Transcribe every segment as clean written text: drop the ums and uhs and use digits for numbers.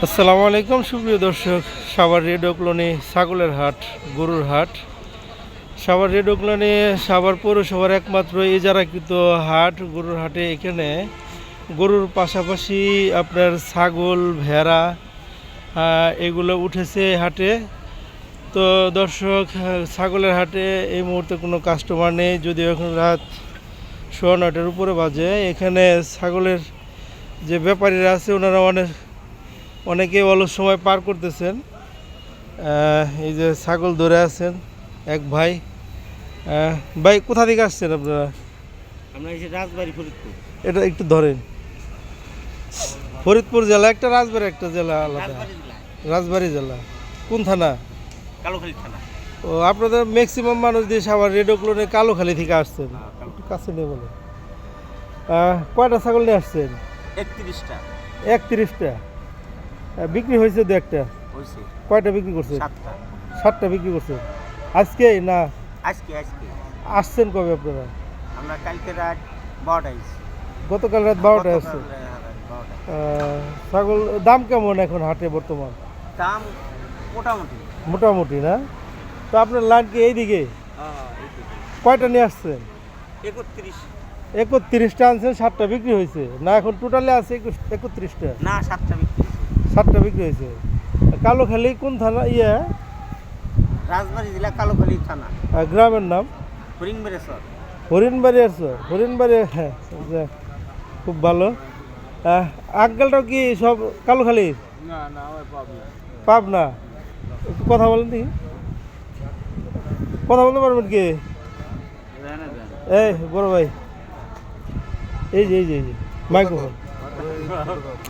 আসসালামু আলাইকুম সুপ্রিয় দর্শক। সাভার রেডিও কলোনি ছাগলের হাট, গরুর হাট। সাভার রেডিও কলোনি সাভার পৌরসভার একমাত্র ইজারাকৃত হাট, গরুর হাটে। এখানে গরুর পাশাপাশি আপনার ছাগল, ভেড়া এগুলো উঠেছে হাটে। তো দর্শক, ছাগলের হাটে এই মুহূর্তে কোনো কাস্টমার নেই, যদিও এখন রাত 9:15 উপরে বাজে। এখানে ছাগলের যে ব্যাপারীরা আছে ওনারা অনেকে অলস সময় পার করতেছেন। এই যে ছাগল ধরে আছেন এক ভাই। ভাই কোথা থেকে আসছেন আপনারা? আমরা এই যে রাজবাড়ি ফরিদপুর। এটা একটু ধরেন। ফরিদপুর জেলা একটা, রাজবাড়ি একটা জেলা আলাদা। রাজবাড়ি জেলা কোন থানা? কালোখালী থানা। ও, আপনাদের ম্যাক্সিমাম মানুষ দিয়ে সাভার রেডিও কলোনি কালোখালী থেকে আসছেন। একটু কাছে নিয়ে বলে কয়টা ছাগল নিয়ে আসছেন? 31টা। 31টা বিক্রি হয়েছে? দু একটা হইছে। কয়টা বিক্রি করছেন? 7টা। 7টা বিক্রি করছেন আজকে? না, আজকে আসছেন কবে আপনারা? আমরা কালকে রাত 12টায় আইছি। গতকাল রাত 12টায় আসছে। 12টায়। ছাগল দাম কেমন এখন হাটে বর্তমান? দাম মোটামুটি। মোটামুটি না? তো আপনার লাইন কি এইদিকে? এইদিকে। কয়টা নিয়ে আসছেন? 31। 31টা আনছেন, 7টা বিক্রি হয়েছে? না এখন টোটালে আছে 31টা? না, 7টা বিক্রি হয়েছে। 7টা বিক্রি হয়েছে। কালোখালী কোন থানা? রাজবাড়ি জেলা, কালোখালী থানা। গ্রামের নাম? হরিণবেড়েশ্বর। হরিণবাড়ি আসছো? হরিণবাড়ি, হ্যাঁ, খুব ভালো। আঙ্কেলটাও কি সব কালোখালী? না না, আমার পাবনা। পাবনা? একটু কথা বলেন দেখি। কথা বলতে পারবেন কি? এই বড় ভাই, এই যে মাইক্রোফোন।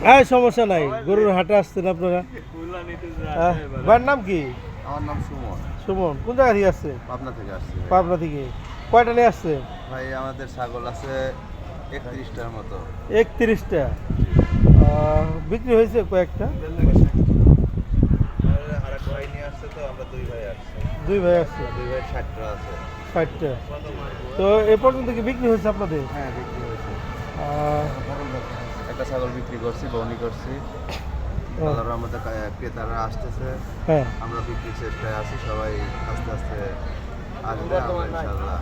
হ্যাঁ, সমস্যা নাই। গরুর হাটে আসছেন আপনারা। ভাইয়ের নাম কি? আমার নাম সুমন। সুমন কোন জায়গা থেকে আসছে? পাবনা থেকে আসছে। পাবনা থেকে। কয়টা নিয়ে আসছে? ভাই আমাদের ছাগল আছে 31টার মতো। 31টা বিক্রি হয়েছে কয়েকটা? আরেক ভাই নিয়ে আসছে, তো আমরা দুই ভাই আসছি। দুই ভাই আসছে। দুই ভাই 60টা আছে। 60টা। তো এ পর্যন্ত কি বিক্রি হয়েছে আপনাদের? হ্যাঁ, বিক্রি হয়েছে। আহ, একটা ছাগল বিক্রি করছি, বউনি করছি। আল্লাহর রহমতে ক্রেতারা আসতেছে। হ্যাঁ, আমরা বিক্রির চেষ্টায় আছি, সবাই আস্তে আস্তে আসবে আমরা ইনশাল্লাহ।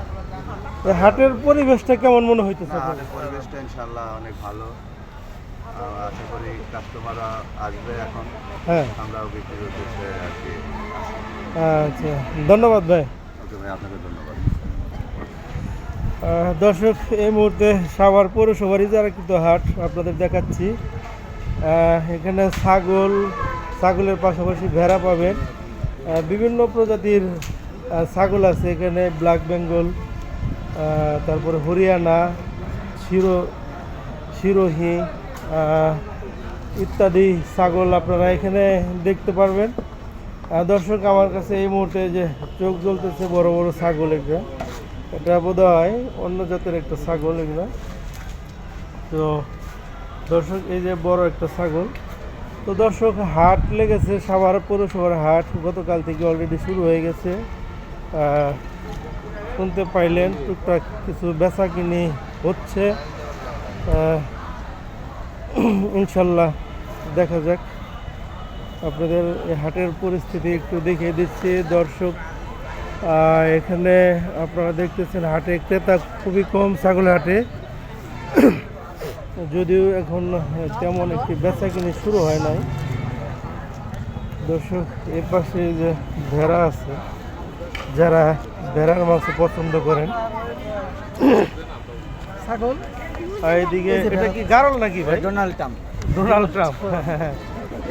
এই হাটের পরিবেশটা কেমন মনে হইতেছে আপনার? আমাদের পরিবেশটা ইনশাল্লাহ অনেক ভালো। আশা করি কাস্টমাররা আসবে এখন। হ্যাঁ, আমরাও বিক্রির উদ্দেশ্যে আর কি। আচ্ছা, ধন্যবাদ ভাই। ওকে ভাই, আপনাকে ধন্যবাদ। দর্শক, এই মুহূর্তে সাভার পৌরসভার ইজারাকৃত হাট আপনাদের দেখাচ্ছি। এখানে ছাগলের পাশাপাশি ভেড়া পাবেন। বিভিন্ন প্রজাতির ছাগল আছে এখানে। ব্ল্যাক বেঙ্গল, তারপরে হরিয়ানা, সিরোহি ইত্যাদি ছাগল আপনারা এখানে দেখতে পারবেন। দর্শক, আমার কাছে এই মুহূর্তে যে চোখ জ্বলতেছে বড় বড় ছাগল, এটা বোধ হয় অন্য জাতের একটা ছাগল এগুলো। তো দর্শক, এই যে বড় একটা ছাগল। তো দর্শক, হাট লেগেছে, সাভার পৌরসভার হাট গতকাল থেকে অলরেডি শুরু হয়ে গেছে। শুনতে পাইলেন টুকটাক কিছু বেচা কিনি হচ্ছে। ইনশাল্লাহ দেখা যাক। আপনাদের এই হাটের পরিস্থিতি একটু দেখিয়ে দিচ্ছি দর্শক। এখানে আপনারা দেখতেছেন হাটে ক্রেতা খুবই কম ছাগলের হাটে, যদিও এখন তেমন একটি বেচা কিনে শুরু হয় নাই। দর্শক, এর পাশে যে ভেড়া আছে, যারা ভেড়ার মাংস পছন্দ করেন, ছাগল। আর এইদিকে এটা কি গারল নাকি ভাই? Donald Trump. ডোনাল্ড ট্রাম্প,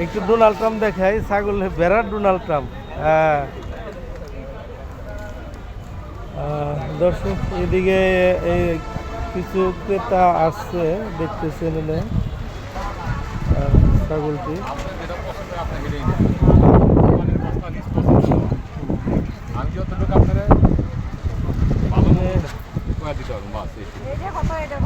একটু ডোনাল্ড ট্রাম্প দেখাই। ছাগল, ভেড়ার ডোনাল্ড ট্রাম্প। হ্যাঁ, দর্শক, এদিকে এই কিছু ক্রেতা আসছে, দেখতেছেন ছাগলটি। আমি যতটুকু আপনারা ভালো দিতে পারবো মাছ।